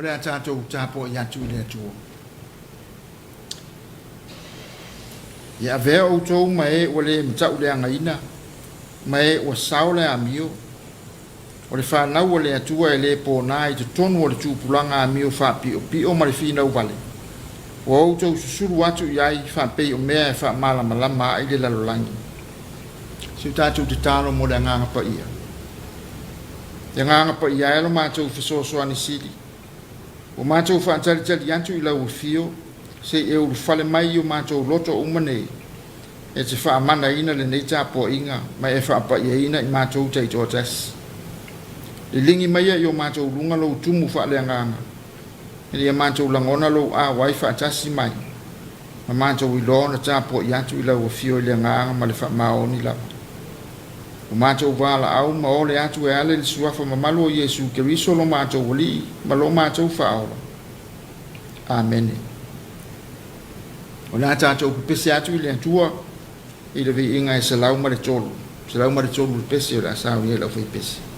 le tātou Tapua'iga atu le atua. Ia vea outou mai o le matau le angaina, mai o sao le amio, o le whanau o le atua e le pōnā i te tonu o le tūpulanga amio whapio pio ma le whina uvale. O outou susuru atu i ai whapei o mea e whamalama ai le lalolangi. Siu tātou te tālo mo le nganga pa ia. Te nganga pa ia elo mātou whasosoani siri. O mātou whaantari atu i lau fio, se e ulu whale mai o mātou loto umanei, e te whaamana ina le nei Tapua'iga, mai e whaapaiea ina i mātou teitoa tasi. Le lingi maia i o mātou lunga lou tumu whaaleanganga, e lia mātou langona lou a wai whaatasi mai, ma mātou i loa na Tapua'iga atu i lau fio i le nganga ma le whaamaoni lava. O mātou wala au ma ole atu e ale le suafa ma malo o Yesu Keriso lo mātou wali, ma lo mātou whaora. Amen. O nā tātou pese atu i le atua, i le vi inga e salau ma le tolu. Salau ma le tolu le pese o le asau i e lau fai pese.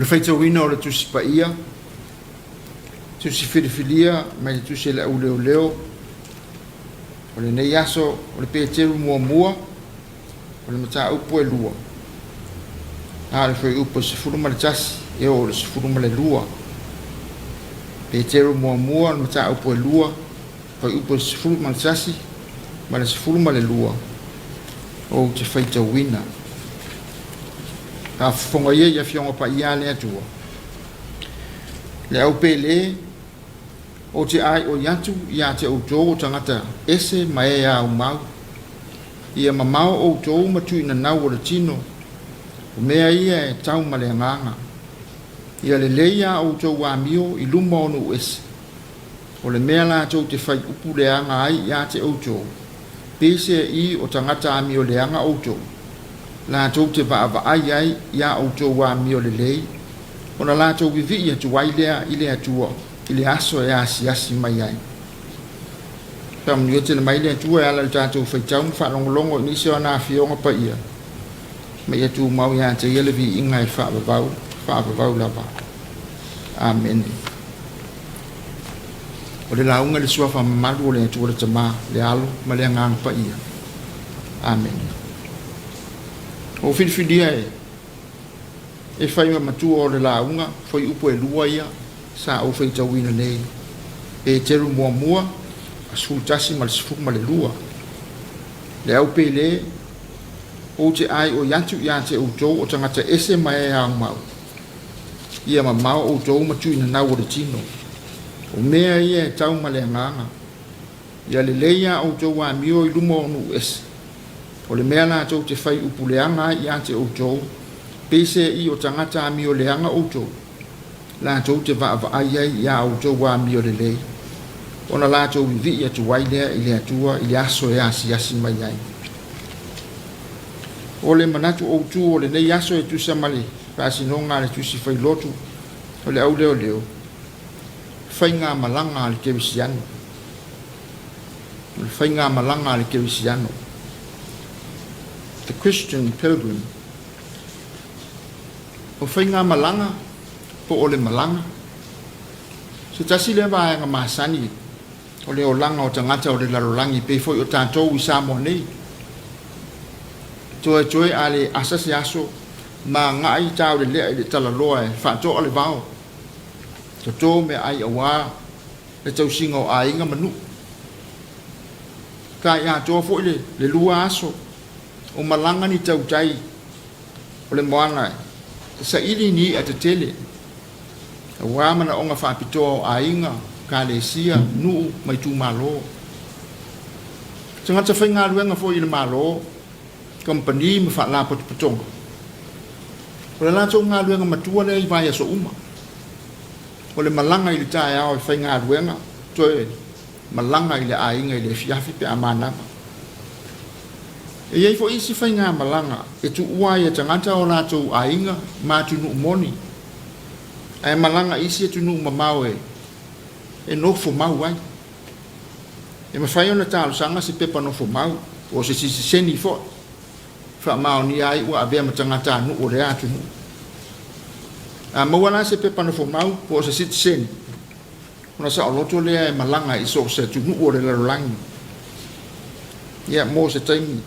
faitauina o le tusi paia tusi filifilia mai le tusi le leoleo o le nei aso o le peteru muamua o le mataupu e lua a le fai upu sefulu ma le tasi e o le sefulu ma le lua peteru muamua o le mataupu e lua fai upu sefulu ma le tasi ma le sefulu ma le lua o te faitauina ka fonga ia fionga pa ia le atua le au pele o te ai o yatu ia te autou o tangata ese mai a umau ia mamau o autou matui na nau o le tino o mea ia e tau ma le nganga ia le leia autou a mio i luma o nu ese o le mea la tau te fai upu le anga ai ia te autou pese i o tangata a mio le anga autou la tau te va ai ai ia autou a mio le lei ona la tau vivi ia tu wailea ile atua ile aso e asi mai ai tam ni te mai le atua ala le tatu fai tau fa longo ni se ona fionga pa ia mai tu mau ia te ele vi ingai fa bau la ba amen o le launga le sua fa malu le atua le tama le alu ma le ngang pa ia amen o filfilia e fai ma matua o le launga foi upo e lua ia sa o fai tauina nei e teru mua a sultasi ma le sifuku ma le lua le au pele o te ai o yantu ia te outou o tangata ese mai a mau ia ma mau outou matu ina nau o le tino o mea ia e tau ma le nganga ia le leia outou a mio i lumo nu ese o le mea la tau te fai upu leanga ia te outou pese i o tangata a mio leanga outou la tau te va ai ai ia outou a mio le lei ona la tau vivi ia tu wailea i le atua i le aso e asi mai ai o le manatu outu o le nei aso e tusa male pasinonga le tusi fai lotu o le au leo fai ngā malanga le kewisiano le fai ngā malanga le kewisiano the Christian pilgrim o fai ngā malanga po o le malanga se tasi le va ngā masani o le o langa o tangata o le larolangi pe foi o tātou i Samoa nei toe ale asasi aso ma ngai tau le tala loa e whato ale vao to tō me ai awa le tau singa o ainga manu ka ia tō fo le lua aso o malanga ni tau tai o le moana sa ili ni a te tele awa mana o ngā whapito o ainga ka le sia nuu mai tū malo tangata whainga ruenga fo i le malo company me fa la potong o le lato ngā ruenga matua le i vai aso uma o le malanga i le Taeao i whainga ruenga toe malanga i le ainga i le fiafi pe amanama e iei fo isi whainga malanga e tu uai e tangata o lato ainga ma tu nu moni e malanga isi e tu nu mamau e nofo mau ai e mawhai ona tālo sanga se pepa nofo mau o se seni fo fa mau ni ai ua avea matangata nu o le atu nu a mawana se pepa nofo mau o se seni ona sa o loto lea e malanga i so se tu nu o le larolangi ia mo se taimi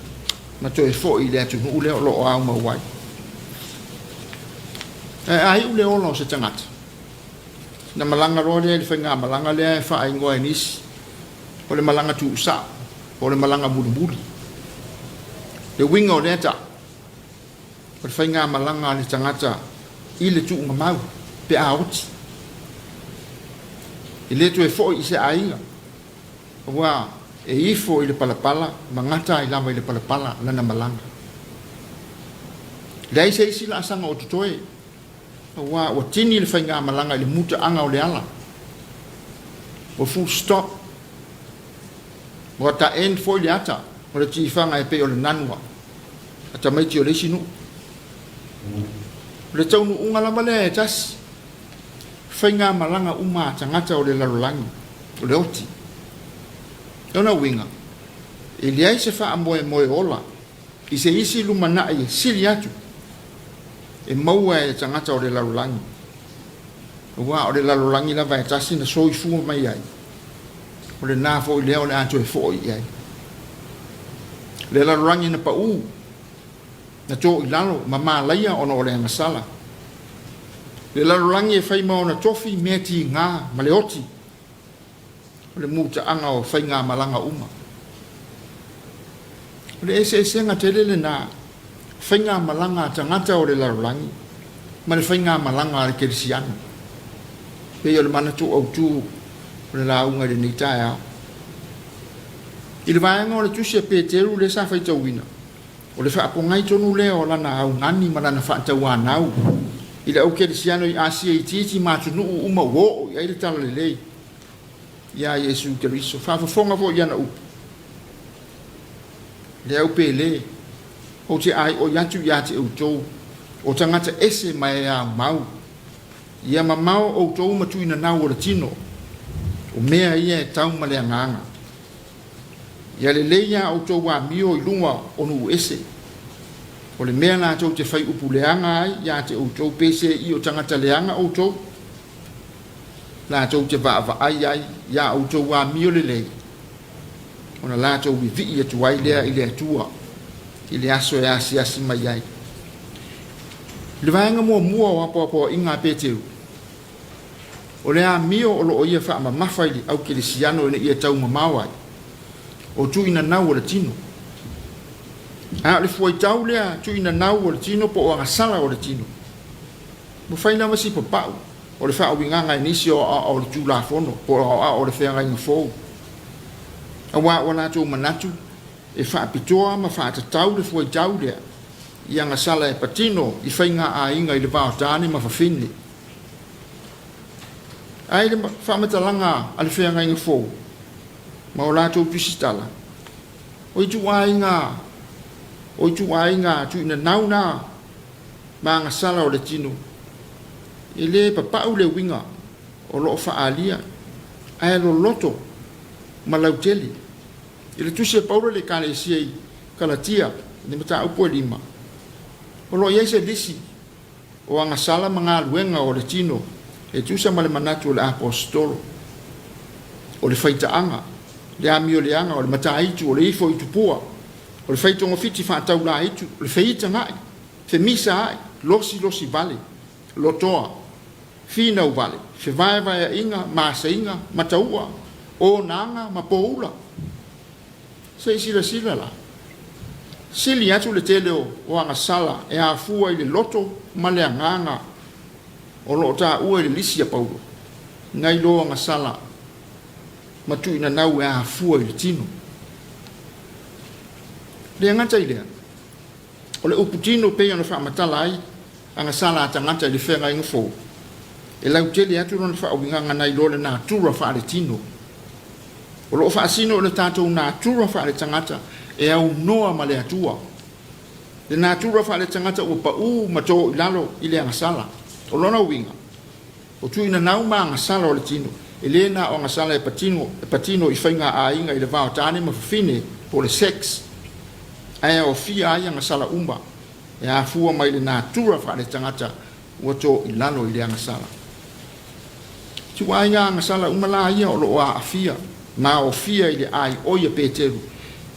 ma to e fo i le atu nu le o lo au mawai ai ule o lo se tangata na malanga ro le whainga malanga le e wha ingoa nisi o le malanga tu usa o le malanga bulubuli le winga o leta o le whainga malanga le tangata i le tu unga mau pe a oti i le tu e fo i se ainga wa e ifo i le palapala mangata i lava i le palapala lana malanga le aise isi la asanga o tutoe wa o tini le whainga malanga i le muta anga o le ala o full stop o ta end fo le ata o le tifanga e pe o le nanua ata mai ti o le sinu le tau nu unga lama le tas whainga malanga uma tangata o le larolangi o le oti ona winga e liai se wha amoe moe ola i se isi lumana i sili atu e maua e tangata o le larulangi. Ua o le larulangi la vai tasi na soi fu mai ai. O le nā fo i leo le ato e fo i ai. Le larulangi na pa u na tō i lalo ma mā laia ona o le angasala. Le larulangi e whai mao na tofi mea ti ngā ma le oti. O le mūta anga o whai ngā malanga uma. O le ese nga tele le nā whai ngā malanga tangata o le larulangi ma le whai ngā malanga le kerisianu. Pei o le mana tō au tū o le launga le ni Taeao. I le vaenga o le tusi a Peteru le sa whai tauina. O le whaapongai tonu leo o lana au ngani ma lana whaatau anau. I le au kerisiano i Asia i titi mātunu uma wo i aile tala le lei. Ia Yesu Keriso. Whaafafonga fo i ana upu. Le au pele. O te ai o yatu ia te au tō. O tangata ese mai a mau. Ia ma mau o tō matu ina nau o le tino. O mea ia e tau ma le anganga. Ia le leia o tō wā mio i lunga o nu ese. O le mea nā tō te whai upu leanga ai, ia te o tō pese i o tangata leanga o tō. Nā tō te wā ai ai, ia o tō wā mio le lei. O na lā tō vi i atu ai lea i le atua. I le aso e asi mai ai. Le vaenga mua o apo inga peteu. O le a mio o lo o ia wha ma mawhaili au ke le siano ina ia tau mamawai. O tu ina nau o le tino. A le fuai tau lea tu ina nau o le tino po o angasala o le tino. Mo whaina masi pa pau. O le wha winga inisi o le tū la fono. Po o le whenga inga fōu. A wā wana tō manatu. E wha pitoa ma wha tatau le fuai tau lea. I angasala e patino i whainga a inga i le vāo tāne ma whawhine. Ai le whamatalanga a le whenga inga fōu. Ma o lātou pisitala. O i tu ainga tu ina nauna ma ngasala o le tino. I le papau le winga o loo whaalia. Ai lo loto ma lauteli. I le tusi e paura le kale siei kalatia ni mata upo lima. O lo iese disi o angasala ma ngā luenga o le tino e tusa ma le manatu o le apostolo. O le whaitaanga. Le amio le anga o le mata itu o le ifo itu pua o le faitongo fiti whaatau la itu o le feita ngai fe misa ai losi vale lotoa fina u vale fe vai inga masa inga mataua o nanga ma poula sei sila la sili atu le tele o anga sala e a fua i le loto ma le anganga o lo ta ua i le lisi a paulo ngai lo anga sala matu ina nau e a fua i le tino. Le ngata i lea. O le upu tino pei ana wha matala ai, anga sala ata ngata i le whenga inga fō. E lau tele atu rona wha awinganga nai lole nā tura wha le tino. O lo wha asino o le tātou nā tura wha le tangata e au noa ma le atua. Le nā tura wha le tangata o pa u mato i lalo i le anga sala. O lona winga. O tu ina nau ma anga sala o le tino. E lena o ngasala e patino i whainga a inga i le vāo tāne ma whawhine po le sex. Aia o fia ai ngasala umba. E a fua mai le nā tura wha le tangata ua tō i lalo i le ngasala. Tua ai ngasala umala ia o lo a fia. Ma o fia i le ai oia Peteru.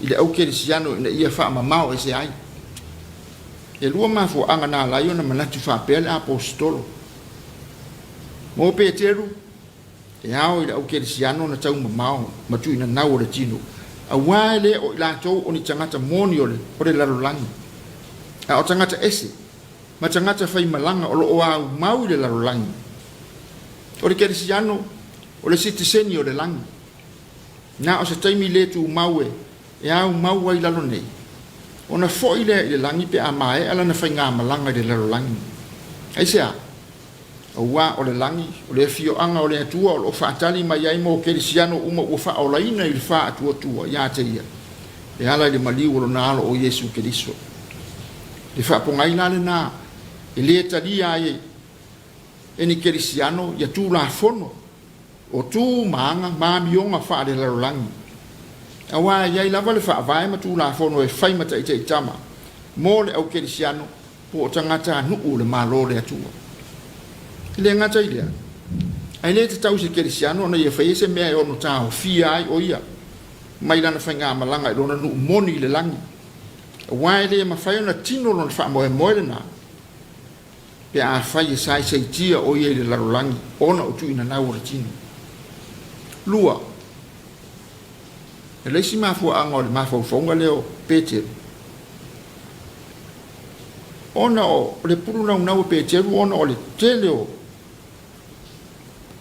I le auke le siano ina ia wha ma mao e se ai. E lua mafu anga nā laio na manatu wha pele apostolo. Mo Peteru. E ao i le au kerisiano na tau mamao, matu ina nau o le tino. A wae le o i lātou o ni tangata moni o le larolangi. A o tangata ese, ma tangata whai malanga o lo o au mau i le larolangi. O le kerisiano, o le sitiseni o le langi. Nā o se taimi le tu maue, e au mau ai lalo nei. O na fo i le langi pe a mae, ala na whai ngā malanga i le larolangi. Aisea, o wā o le langi, o le fio anga o le atua, o lo whaatali mai ai mo kerisiano uma ua wha o laina i le wha atua tua, ia te ia. E ala i le maliu o lo nalo o Yesu Keriso. Le wha pongai la le nā, e le talia ai, e ni kerisiano, ia tū la fono, o tū maanga, maamionga wha le laro langi. A wā iai lava le wha vai ma tū la fono e whai mata i te itama, mo le au kerisiano, po tangata nu o le malo le atua le ngata ile ai le te tau se kerisiano na ia fai se mea ono tau fia ai o ia mai lana whainga malanga i lona nu moni le langi wai le ma fai ona tino lona wha moe moe na pe a fai e sai se tia o ia le laro langi ona o tu ina nau ora tino lua e leisi mafua anga o le mafua ufonga leo Peteru ona o le puru nau nau Peteru ona o le tele o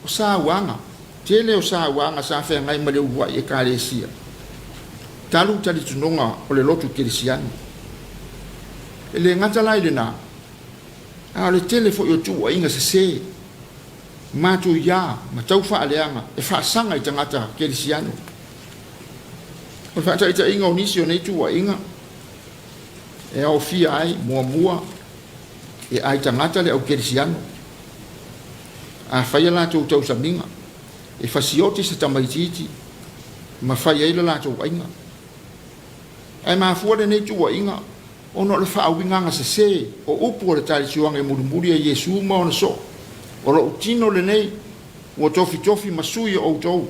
sa wanga tele o sa wanga sa fe ngai male ua e kalesia talu tali tunonga o le lotu kerisiano ele ngata lai le na a le tele fo yo tu inga se matu ya ma tau fa aleanga e fa sanga i tangata kerisiano o fa ta ita inga onisio nei tu inga e au fia ai mua e ai tangata le au kerisiano a fai la tu tau saminga e fasioti se tamaititi ma fai ai la tu inga ai ma fuade nei tu inga ono le fa winga se o upu le tali suanga e murumuri e Yesu ma ona so o lo tino le nei o tofi masui o to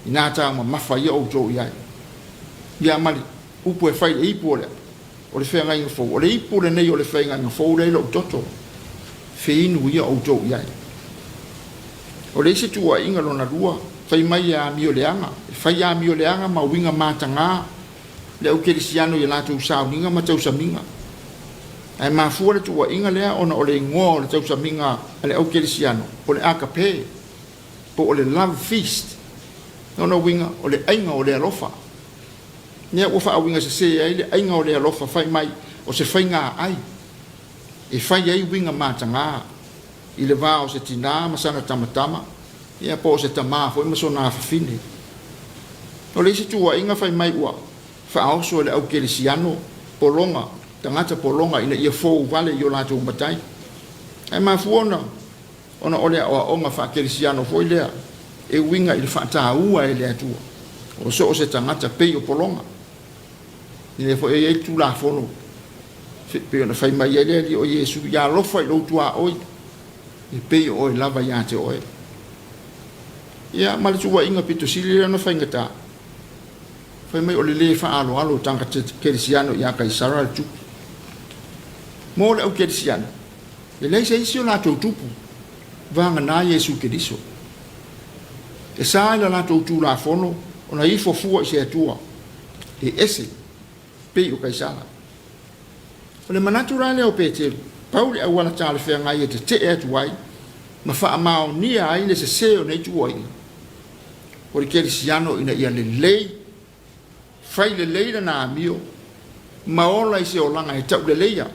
ina ta ma fai o to ia mali upu e fai e ipu o le fenga inga fo o le ipu le nei o le fenga inga fo le lo toto feinu ia o to o le se tua inga lona rua fai mai a mio leanga fai a mio leanga ma winga matanga le o kerisiano ia la tu sa ninga ma tau saminga ai ma fu le tua inga le ona o le ngo le tau saminga le o kerisiano o le akape po o le love feast ona winga o le ainga o le alofa ne o fa winga se ai le ainga o le alofa fai mai o se fainga ai e fai ai winga matanga i le vao se tina masana tamatama ia po se tama foi masona fine o le se tua inga fai mai ua fa auso le au kerisiano polonga tangata polonga ina ia fo vale yo la tu batai ai ma fuona ona ole o nga fa kerisiano foi le e winga il fa ta ua ele atu o so se tangata pe o polonga ni fo e tu la fono pe ona fai mai ele o Yesu ya lo fai lo tua oi e pe o lava ya te oi ia ma le tua inga pito sili na fai ngata fai mai o le fa alo tanga te kerisiano ia kai sara tu mo le o kerisiano e lei se isi o la tupu vanga na Yesu Keriso e sa la tu la fono ona i fo fu se tua e ese pe o kai sara o le manaturale o Peteru Pauli a wala tale fe ngai te e tuai ma fa amao ni ai le se o nei tuai o le kerisiano ina ia le lei fai le lei na mio ma ola i se o langa e tau le leia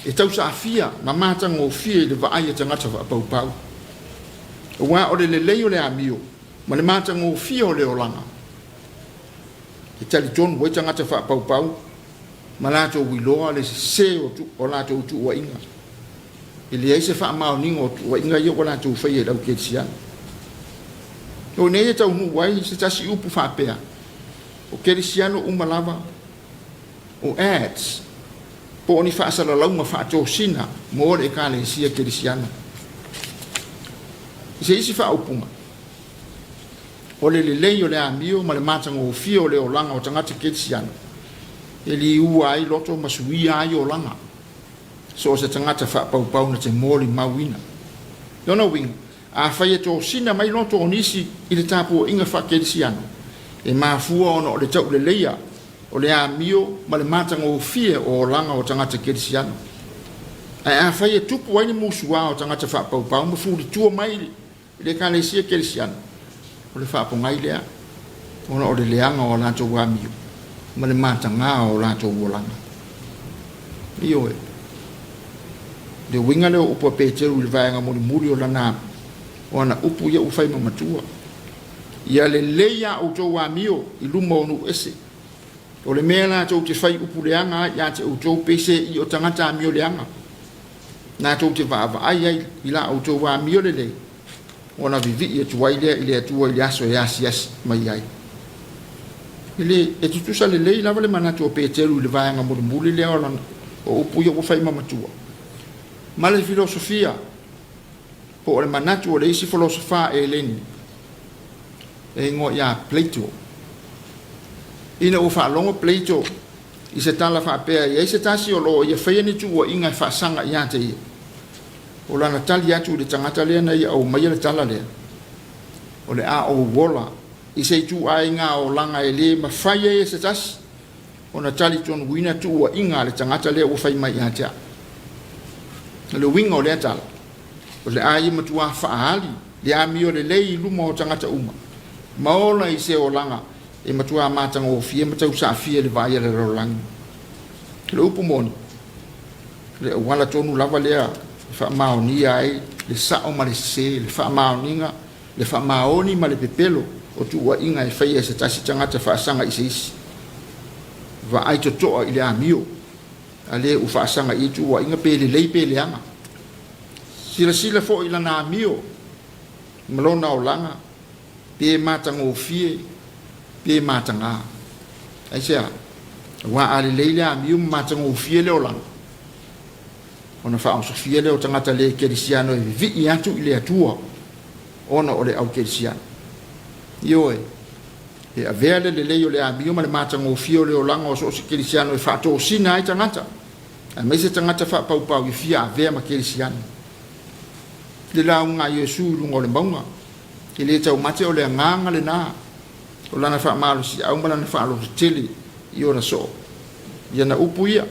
e tau sa afia ma mata ngo fie le vai e tangata fa pau o wa o le lei o le amio ma le mata ngo fie o le o langa e tali ton wo tangata fa pau ma la to wiloa le se o tu o la to tu wa inga ele ai se fa ma o ningo wa inga yo la to fa ye la kerisiano o nei tau nu wai se tasi upu fa pea o kerisiano umalava o ads po ni fa sala launga fa to sina mo le kale sia kerisiano se isi fa upuma o le leio le amio ma le mata ngo fio le o langa o tangata kerisiano eli ua ai loto masuia ai o langa so se tangata fa pau na te moli mawina dona wing a fai to sina mai loto onisi i le tapu inga fa kerisiano e ma fua ono le tau le leia o le amio ma le mata ngo fie o langa o tangata kerisiano a fai tupu ai musua o tangata fa pau ma fu le tua mai le kalesia kerisiano o le fa pongai lea ono o le leanga o lanto wa amio ma le matanga o la to wolanga io e de winga le upo Peteru le vaenga mo muri o lana ona upu ia u fai matua ia le leia o to wa mio i lumo no ese o le mena to te fai upu le anga ia te o to pese i o tangata mio le anga na to te va ai i la o to wa mio le ona vivi e tuaile ile tua ile aso ya sias mai ai ile e tutu sa le lei lava le manatu o Peteru le vaenga mo muli le ona o upu ia ua fai mamatua ma le filosofia po o le manatu o le isi filosofa e leni e ngo ia Plato ina ua faalongo Plato i se tala faapea ia i se tasi o loo ia faia ni tua inga e faasanga ia te ia o lana tali atu le tangata lea na ia au mai le tala lea o le a o wola i se tu ai ngā o langa e le ma faia e se tasi o na tali tonu wina tua inga le tangata lea ua fai mai ia te a le winga o lea tala o le a i matua faali le a mi o le lei luma o tangata uma maola i se o langa e matua matanga o fie matau sa fie le vai le rolangi le upu moni le wala tonu lava lea fa maoni ai le sao ma le se le fa maoninga le fa maoni ma le pepelo o tu wa inga e fai se tasi tangata fa sanga i se isi va ai to toa i le amio ale u fa sanga i tu wa inga pele lei pele anga sila fo i lana amio malona o langa pe matanga o fie pe matanga ai sea wa ale leile amio matanga o fie le o langa ona fa o fie le o tangata le kerisiano e vi atu i le atua ona o le au kerisiano io e avele le leio le amio ma le matanga o fie le o langa o so kerisiano e fa to sina ai tangata a me se tangata fa pau i fia ave ma kerisiano le la unga Yesu lungo le bonga ke le tau mate o le nganga le na o lana fa malo si au malana fa lo tele io na so ia na upuia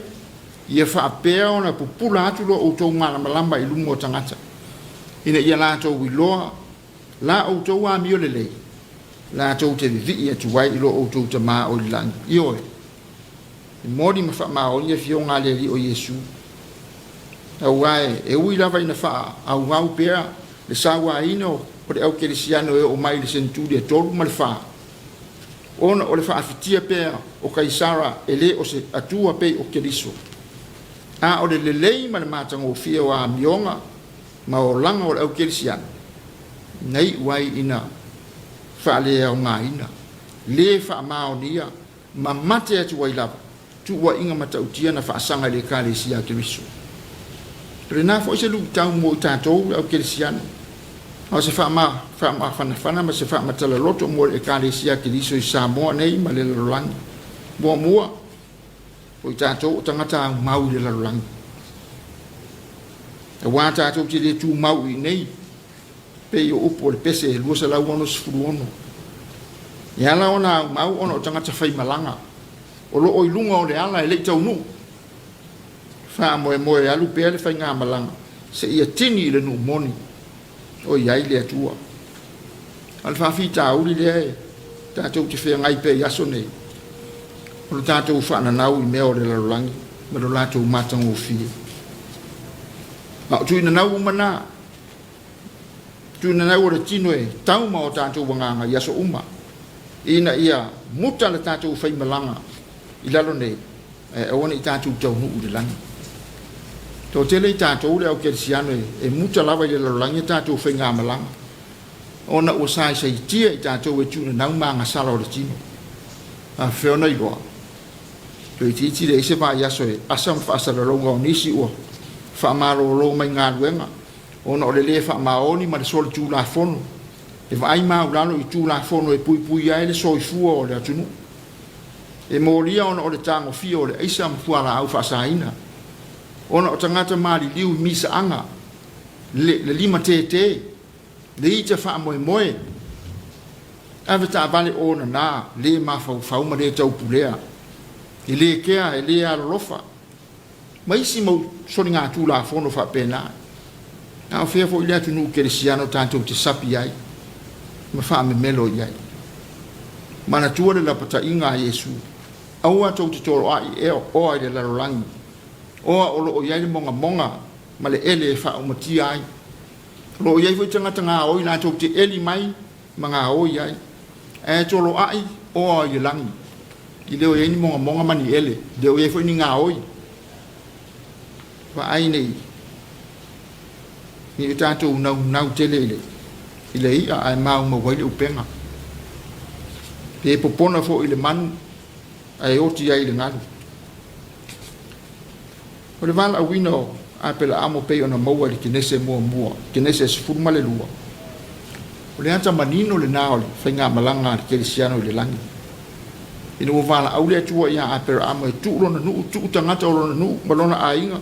ia fa apea ona pupula atu lo o tau ngala malamba i lungo tangata ina ia la tau wiloa la o tau a mio le lei la tau te vi ia tu wai lo o tau tama o lang io e modi ma fa ma o ia fio ngale li o Yesu au ai e ui lava ina fa au au pea le sawa ino o le au kerisiano e o mai le senturi e tolu ma le fa ona o le fa afitia pea o kaisara e le o se atua pe o keriso a o le lelei ma le matanga o fia wa mionga ma o langa o le au kerisiano nei wai ina fa le au ngā ina le fa maonia ma mate atu wai lava tu wa inga matautia na fa asanga le kale sia keriso rena fo se lu tau mo tatou au kerisiano o se fa fana ma se fa matala loto mo e kalesia keriso i Samoa nei ma le rolangi mo mua o tatou tangata mau le rolangi e wa tatou te le tu mau i nei pe yo upo le pese e lua sa lau ono sifuru ono ia la ona mau ono tangata fai malanga o lo o ilunga o le ala e le tau nu fa mo e alu pe le fai ngā malanga se ia tini le nu moni o iai le atua al fa fi tauli le tatou te fea ngai pe yaso nei o le tatou fa na nau i mea o le larolangi ma lo latou matanga o fie ma o tuina nau umana tuina nau o le tino e tau ma o tatou wanganga yaso uma ina ia muta le tatou fai malanga i lalo nei e ona i tatou tau nu u le langi to tele tatou le au kerisiano e muta lava i le larolangi tatou fai ngā malanga ona o sai tia i tatou e tuna nau manga sala o le tino a whiona i loa to i titi le ise va yaso e asam whaasara ronga o nisi ua whaamaro lo mai ngā ruenga ona o le le whaamaoni ma le sole tū la fono e vai mau lano i tū la fono e pui ai le soi fua o le atunu e moria ona o le tango fia o le eisa mfuala au whaasaina ona o tangata mali liu misa anga le lima te le ita wha moe ave ta vale ona na le mafau ma le tau pulea i le kea e le alolofa ma isi mau soni ngā tū la fono wha pena a o fea fo i le atu nu kerisiano tātou te sapi ai ma wha me melo i ai mana tua le lapata i ngā Yesu aua tau te toro ai e o ai le larolangi oa o lo iai le monga ma le ele e wha umatia ai lo iai fo i tangata ngā oi nā tau te eli mai ma ngā oi ai e tolo ai oa i langi i leo iai ni monga mani ele leo iai fo i ni ngā oi wa ai nei ni tātou nau tele i le ia ai mau ma waile upenga pe popona fo i le manu ai oti ai le ngalu O le vala awina o apela amo pei ona maua le kinese mua kinese sifuruma le lua. O le ata manino le nao le whainga malanga le kerisiano i le langi. Ina ua vala au le atua ia apela amo e tu lona nuu, tu tangata o lona nuu, malona a inga.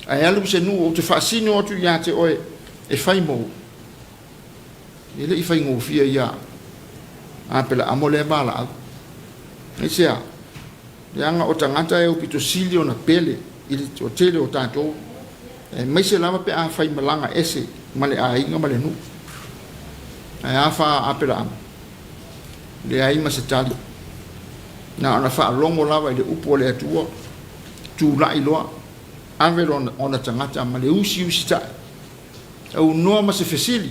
Ai alu se nuu o te whaasino atu ia te oe e whai mou. Ele i whai ngofia ia apela amo le vala au. E sea, le anga o tangata e o pito sili o na pele, ili o tele o tātou. E mai se lama pe a whai malanga ese, male a inga male nuu. Ai a wha apela amo. Le a ima se tali. Na ona wha longo lava i le upo le atua, tu lai loa, avelo ona tangata ma le usi tae. Au noa ma se fesili,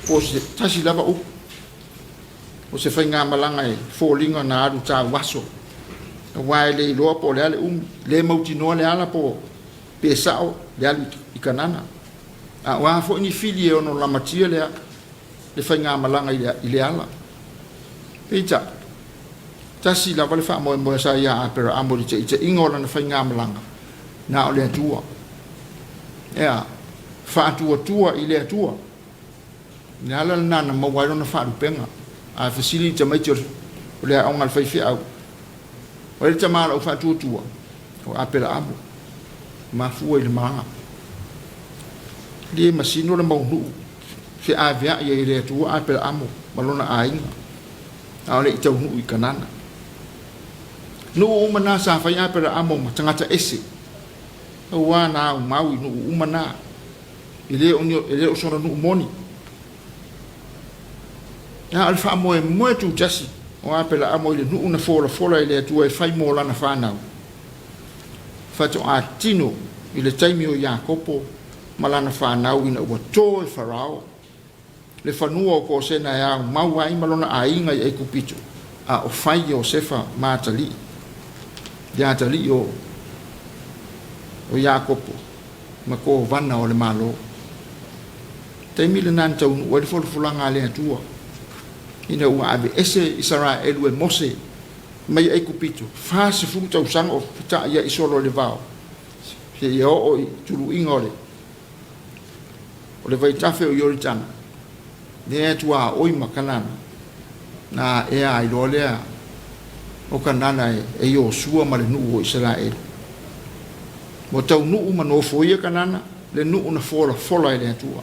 o se tasi lava upo. O se whainga malanga e fōlinga na aru tā waso. Wae le loa po le ale le mauti noa le ala po pe sao le alu i kanana. A waa fo ini fili e ono lamatia le whainga malanga i le ala. Peita, tasi la wale wha moe moe sa ia apera amori te ite ingola na whainga malanga. Na o le atua. Ea, wha atua i le atua. Ni ala na mawairo na wha rupenga. A fasili te mai te o le aonga le whaiwhi au. O le tamara o wha atua. O apera amo. Ma fua i le maanga. Lie masino le maunu. Fe a vea i le atua apera amo. Malona a inga. A ole i tau nuu i kanana. Nuu umana sa whai apera amo ma tangata ese. Au wana au maui nuu umana. I le o sora nuu moni. Ya alfa moe moe tu jasi. O apela amo i le nuu na fola i le atua e whai mo lana whanau. Fato a tino i le taimi o Iakopo malana whanau ina ua tō e Farao. Le whanua o ko sena e au maua i malona a inga i eiku pito. A o whai o sefa mātali. Iātali o Iakopo. Ma ko vana o le malo. Taimi le nan taunu o le folafulanga le atua. Ina ua ave ese Israelu e Mose mai eiku pito. Fase fumu tau sanga o pita ia isolo le vao. Se ia o i turu inga o le vaitafe o Yoritana. Ne tua oi makanana. Na ea i lolea o kanana e Yosua ma le nuu o Israelu. Mo tau nuu manofo ia kanana le nuu na fola i le atua.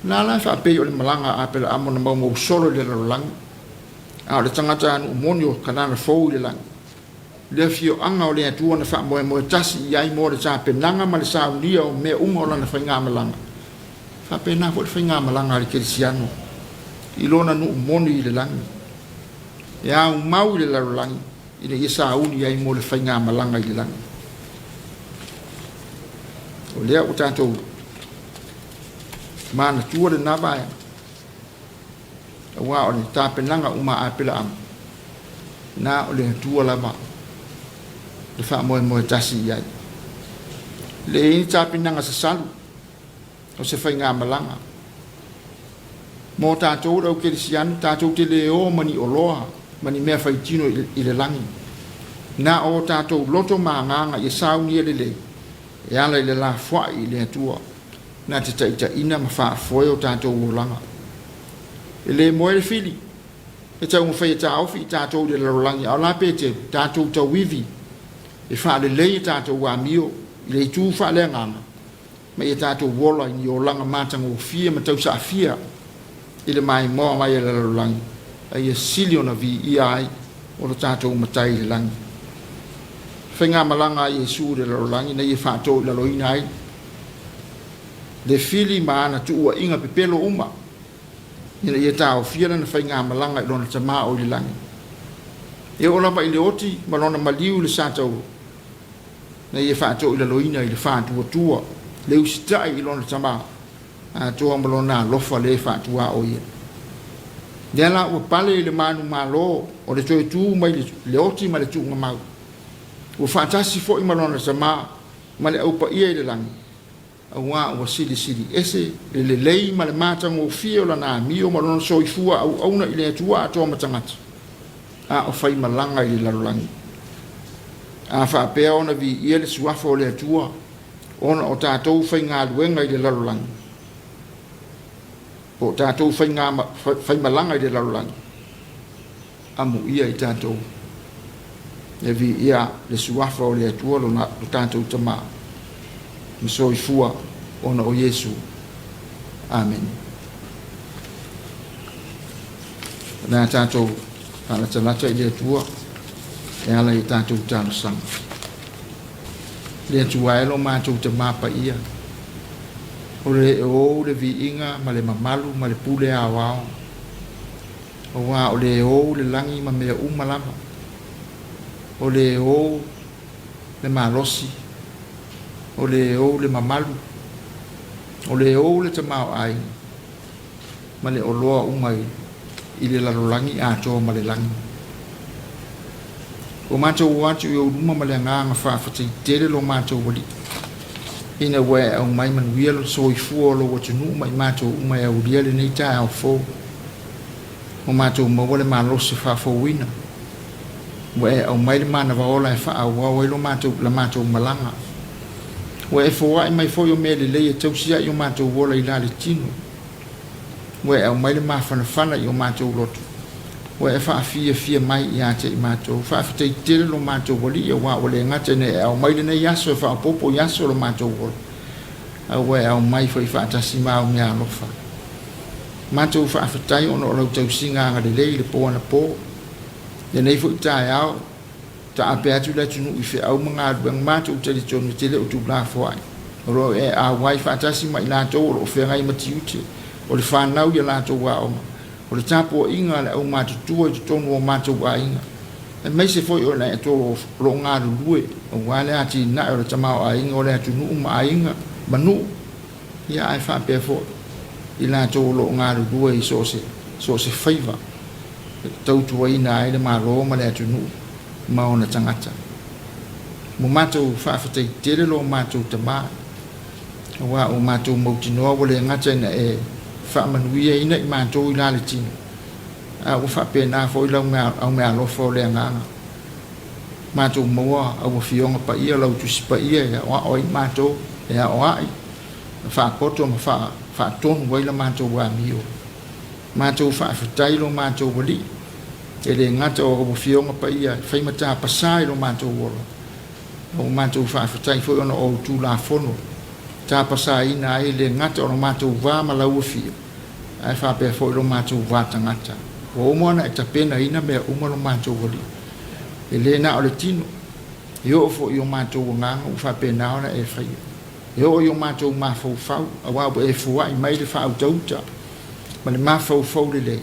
Na la fa pe o le malanga a pela amo na mau solo le langi. A le tangata anu moni o kanana fou le langi. Le fio anga o le atua na fa moe tasi iai mo le sa penanga ma le sa unia o me unga o lana whainga malanga. Fa pe na fo le whainga malanga le kerisiano. I lona nu moni i le langi. E a mau i le langi. I le isa uni iai mo le whainga malanga i le langi. O lea o tātou mana tua le nava ya. Wa o le tapenanga uma apela am. Na o le tua lava. Le wha moe tasi iai. Le ini tapenanga sa salu. O se whainga malanga. Mo tātou rau kerisianu, tātou te leo mani o loa. Mani mea whaitino i le langi. Na o tātou loto maanganga i sauni e le le. E ala i le la fwa i le atua. Na te taita ina ma wha foe o tātou o langa. E le moe le fili. E tau mwhai e tā ofi i tātou le larolangi. Au la pete tātou tau wivi. E wha le lei tātou wa mio. I le tū wha le nganga. Ma e tātou wola i o langa mātanga o fia ma tau sa fia. I le mai moa mai e le larolangi. A ia sili o na vi i ai o le tātou matai le langi. Whainga malanga i e su le larolangi na i e whātou i laloina ai. Le fili maana tu ua inga pepelo uma. Ina ia tau fiana na whainga malanga i lona tama o li langi. E ola ma i le oti, ma lona maliu le sātou. Na ia whātou i laloina i le whātua tua. Le usitai i lona tama. A toa ma lona lofa le whātua o ia. Nea la ua pale i le manu malo o le toi tū mai le oti ma le tū ngamau. Ua whātasi fo i ma lona tama ma le aupa ia i le langi. Awa o sili ese le lei ma le matanga o fia o lana mio ma lona soifua au auna i le atua atoa matangata. A o whai malanga i le larolangi. a whaapea ona vi ia le suafa o le atua ona o tātou whainga luenga i le lalulangi o tātou whaimalanga i le lalulangi amu ia i tātou e vi ia le suafa o le atua lo tātou tama misoi fua ona o Yesu. Amen. Nā tātou ala talata i le atua e ala i tātou tāna sang. Le atua e lo mātou te māpa ia. O le vi inga ma le mamalu ma le pule a wao. O wā o le langi ma mea umalama. O le malosi. O le mamalu. O le te mao ai. Ma le oloa umai i le lalolangi a toa ma le langi. O mātou watu i o ruma ma le nganga whawhati tere lo mātou wali. Ina wea au mai manuia lo soi fua lo watunu mai mātou umai au ria le nei tae au fo. O mātou maua le mālosi whawhawina. Wea au mai le mana waola e wha au wau e lo mātou malanga. Wea e fōa i mai fōi o mea le lei e tausia i o mātou wola i la le tino. Wea au mai le mawhanawhana i o mātou lotu. Wea e whaafia mai i ate i mātou. Whaafitei tere lo mātou wali i a wā o le ngata ne au mai le nei yaso e whaapopo yaso lo mātou wola. Au wea au mai fōi whaatasi mao mea alofa. Mātou whaafitai ono o lau tausinga anga le lei le pō ana pō. Le nei fōi Taeao. Ta ape atu le tunu i whi au mga aduang mātou tali tonu tele o tu la fōai. Oro e a wai whaatasi mai lātou o whengai mati ute. O le whanau i lātou wā oma. O le Tapua'iga le au mātutua i te tonu o mātou wā inga. E mai se fōi o le e tō lo ngā rulue. O wale ati nai o le tamau a inga o le atu nuu ma a inga. Manu. Ia ai whapea fōi. I lātou lo ngā rulue i so se whaiva. Tautua ina ai le mā roma le atu nuu. Maona tangata. Mo mātou whawhatei tere lo mātou te mā. Wā o mātou mautinoa wale ngata ina e whaamanuia ina i mātou i lale tino. A o whape nā fōi lau au mea lofa o lea nganga. Mātou maua au whionga pa ia lau tusi pa ia e a oi mātou e a oai. Whaakoto ma whaatonu waila mātou wā mio. Mātou whawhatai lo mātou wali. E le ngata o whionga pa ia, whaimata pasai lo mātou wola. O mātou whawhatai fōi ono o tū la whono. Tā pasai ina e le ngata o mātou wā ma lau whio. Ai whapea fōi lo mātou wā tangata. O moana e tapena ina mea uma lo mātou wali. E le na o le tino. E o fōi o mātou nganga u whapea naona e whaia. E o mātou mā fau, a wābu e fua i mai le whau tauta. Ma le mā fau le le.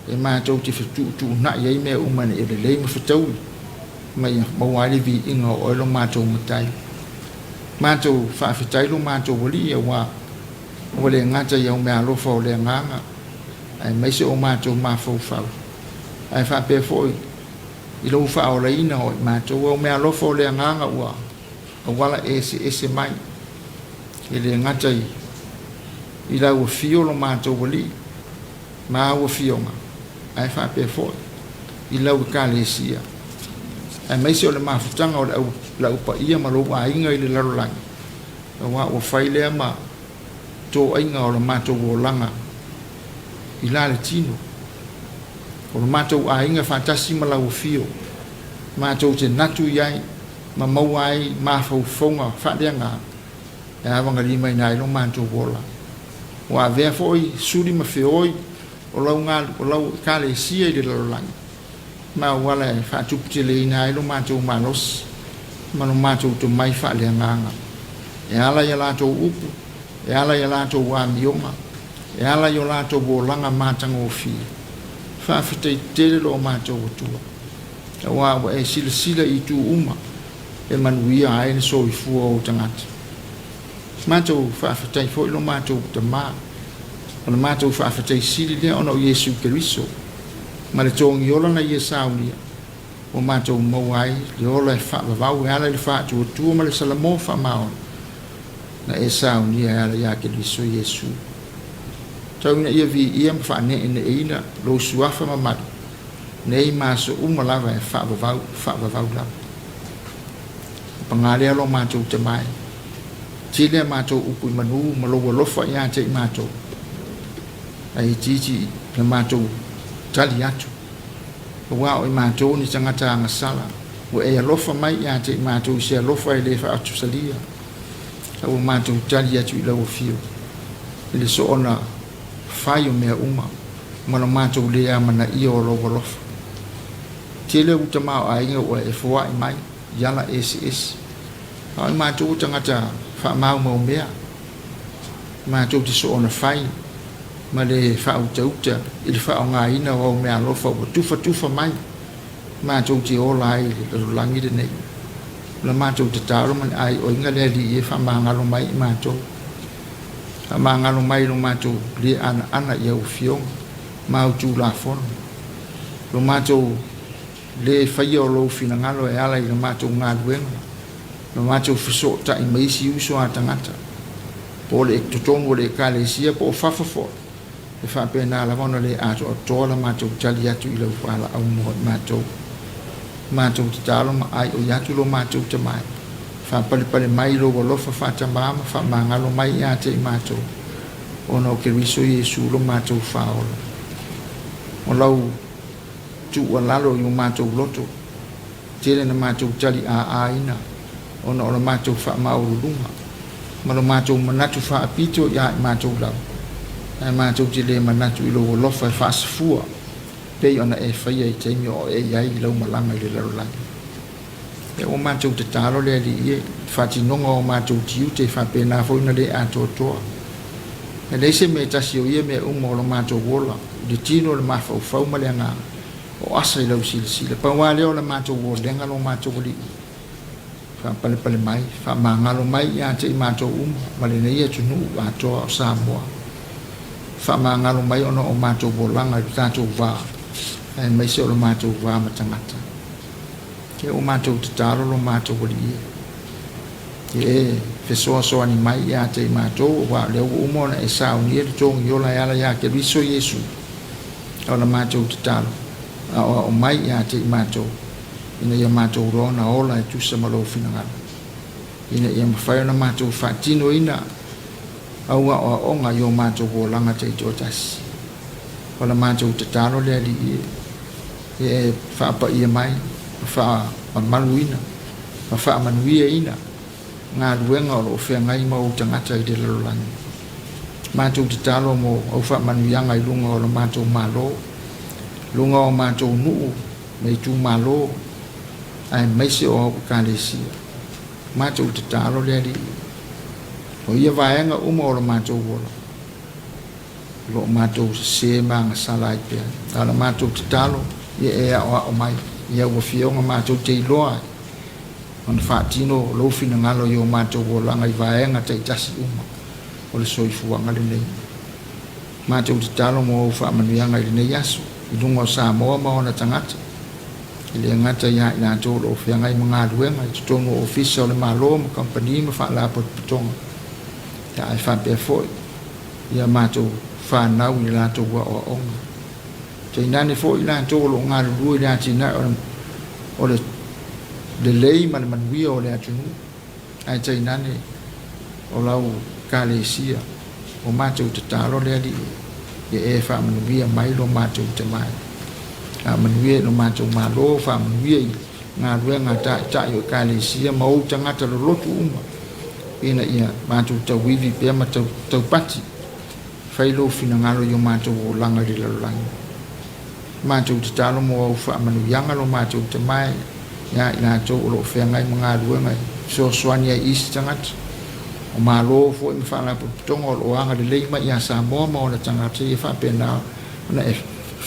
E mātou te whatu na iei mea umane e le lei ma whataui. Mai mawale vi inga o elo mātou matai. Mātou whawhetai lo mātou wali e wā. Wale ngata iau mea lofa o le nganga. Ai maise o mātou mā fau. Ai whapea fōi. I lau wha o reina o mātou o mea lofa o le nganga ua. A wala ese mai. E le ngata i lau fio lo mātou wali. Mā ua fionga. Ai whapea fōi. I lau ka le sia. Ai maise o le mawhutanga o lau pa ia ma lo a inga i le larolangi. A wā ua whailea ma tō inga o le mātou o langa. I la le tino. O le mātou a inga whatasi ma lau fio. Mātou te natu iai. Ma mau ai ma whaufonga whaadea ngā. E awanga lima i nai lo mātou o la. Wā vea fōi suri ma whioi. O lau kale sia i le larolangi. Ma wala e whaatuputi le ina e lo mātou malos. Ma lo mātou to mai wha le nganga. E ala i lātou upu. E ala i lātou wā mionga. E ala i lātou o langa mātanga o fi. Whawhitei tere lo mātou o tua. E wā e sila i tū uma. E manuia ai ne so i fua o tangata. Mātou whawhitei fo i lo mātou te maa. O le mātou whawhatei sili lea ono Yesu Keriso. Ma le tōngi ola na ia saunia. O mātou mauai, le ola e whaavavau e ala le whaatua tua ma le salamo whaamaona. Na e saunia e ala ia Keriso Yesu. Tauna ia vi ia ma whaane ene eina lo suafa mamari. Nei māso umalava e whaavavau lava. pangalia lo mātou te mai. Tile mātou upu I manu, malawa lofa ia te I mātou. Ai titi le mātou tali atu. Wa o I mātou ni tangata ngasala. Wa e alofa mai ia te I mātou se alofa I le fa atu salia. Au mātou tali atu I lau fio. Ile so ona whai o mea uma. Mana mātou lea mana I o lowa lofa. Tele utama o ainga o e fua I mai. Yala SS. Ai mātou tangata wha mau mau mea. Mātou te so ona whai. Ma le wha uta. Ile wha o ngā ina o mea lofa o tufa mai. Mātou te ola ai le langi de nei. La mātou te tāro man ai o inga lea li e wha māngalo mai I mātou. Wha māngalo mai lo mātou le ana I au fionga. Mau tū la fono. Lo mātou le whai o lo fina ngalo e ala I lo mātou ngā luenga. Lo mātou fiso ta I maisi uso a tangata. Po le ektotongo le ka le sia po whawhafo. Le whapena la wana le ato o tola mātou tali atu I lau whala au moho mātou. Mātou te talo ma ai o yatu lo mātou te mai. Whapalipale mai lo walofa whata māma wha māngalo mai I ate I mātou. Ono ke riso Yesu lo mātou whaola. O lau tu wa lalo I mātou loto. Tere na mātou tali a ina. Ono o la mātou wha maurulunga. Ma lo mātou manatu wha apito I mātou lau. Ai mātou te le manatu I lo walofa I wha safua. Pei ona e whaia I teimi o e iai I lau malanga I le larolangi. E o mātou te tāro le li ie. Whati nonga o mātou tiu te whapena fōina le ato toa. E leise me tasi o ia me umo o lo mātou wola. Di tino le mawhau whau ma le ngā. O asa I lau sila. Pawa leo le mātou wolenga lo mātou wali. Whapale mai. Whamangalo mai ia te I mātou Ma le nei e tunu atoa o Samoa. Whamangalo mai ono o mātou wolanga I tātou wā. E mai se o lo mātou wā matangata. Ke o mātou te tāro lo mātou wali ia. E fesoa soa ni mai ia te I mātou. Wā leo umona e sao ni e tongi yola ala ia ke riso Yesu. O la mātou te tāro. O mai ia te I mātou. Ina ia mātou rona ola e tusa malo finangala. Ina ia mawhai ona mātou whatino ina. Aua o onga yo mātou wolanga te I tōtasi. O la mātou te tāro lea li ie. E whaapa ia mai, wha manuina, wha manuia ina, ngā ruenga o lo whengai mau tangata I te larolangi. Mātou te talo mo au wha manuianga I lunga o lo mātou malo, lunga o mātou nuu, mei tū malo, ai meise o au kālesia. Mātou te talo lea li. O ia vaenga uma o lo mātou wola. Lo mātou se manga sala I pia. Ala mātou te talo, ia e o mai. Ia ua fionga mātou te iloa. Ona whaatino lo fina ngalo I o mātou wolanga I vaenga te itasi uma. O le soifuanga le nei. Mātou te talo mo au whaamanuianga I le nei aso. I lunga o Samoa ma ona tangata. I le ngata ia I nātou lo whianga I mga luenga. I tutongo ofisa o le malo ma kampani ma whaalapo pitonga. Ia ai whapea foi. Ia mātou whanau I lātou wa o onga. Te inane foi I lātou lo ngā ruru I lātou ina o le lei ma le manuia o le atunu. Ai te inane o lau kālesia o mātou te tāro le ali. Ia e wha manuia mai lo mātou te mai. A manuia lo mātou malo wha manuia I ngā rua ngā tai o kālesia ma o tangata lo lotu uma. Ina ia mātou tau wivi pia ma tau pati. Whailo fina ngalo I o mātou o langa li larolangi. Mātou te talo mo au wha manuianga lo mātou te mai. Ia I nātou o lo whengai mga ruengai. So soani ai isi tangata. O malo fo I mwhala putonga o lo anga le leima I a Samoa ma o na tangata I whapena ona e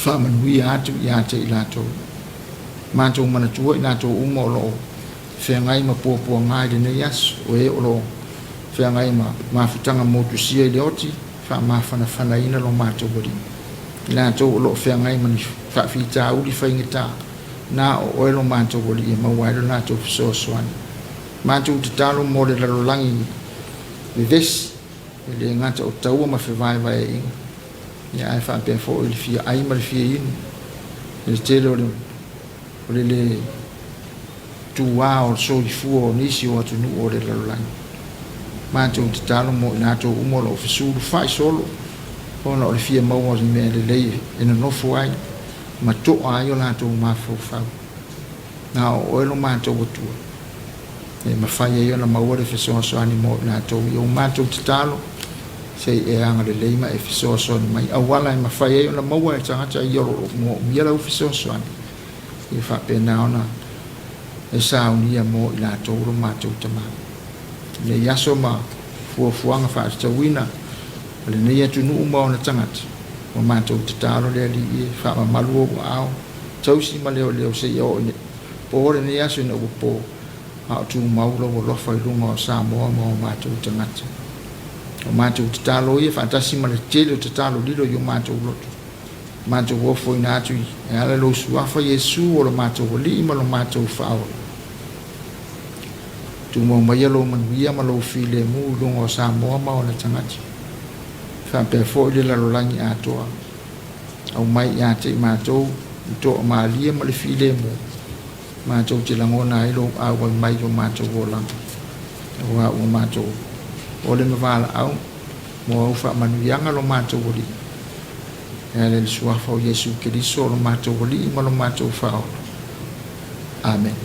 wha manuia atu I ate I lātou. Mātou manatua I nātou uma o lo whengai ma pōpua ngai le nei aso. O e o lo whengai ma mawhutanga motusia I le oti. Wha mawhana ina lo mātou wari. I nātou o lo whengai mani whawhita uri whaingita. Nā o oelo mātou wari E mawairo nātou fisoa soani. Mātou te talo mo le larolangi me vesi. E le ngata o taua ma whiwai vai e inga. Ia ai whapea fo I le fia ai ma le fia inu. E le tele o le tua o so i fu o nisi o atu nu o le lalolani mātou te talo mo inato umo lo fesulu fai solo ona o le fia maua ni me le lei ina nofo ai ma to ai o lato mafo fau na o elo mātou o tua e ma fai e ona maua le fesoa so ani mo inato i o mātou te talo sei e anga le leima e fesoa so ni mai awala e ma fai e ona maua e tangata i oro mo miela u fesoa so ani i fa pena ona e sa unia mo inato uro mātou tamau le yaso ma fuafuanga fa tawina le nei atu nu uma ona tangata o mātou te talo le ali e fa ma malu o ao tausi ma leo se o ne po le nei yaso na po a tu maulo o lofa i lunga o Samoa ma o mātou tangata o mātou te talo e fantasi ma le tele o te talo lilo i o mātou loto mātou o fo ina atu e ala lo suafa Yesu o lo mātou o li ma lo mātou fa'aola tu mo mai lo man via ma lo file mu lo Samoa ma ona tangati fa pe fo le la lo langi atoa au mai ya te ma to ma lia ma le file mu ma to te langona i lo a wa mai lo ma to vola wa o ma to o le mavala au mo fa man via nga lo ma to voli ele sua fo Yesu Cristo lo ma to voli ma lo ma to fa amen.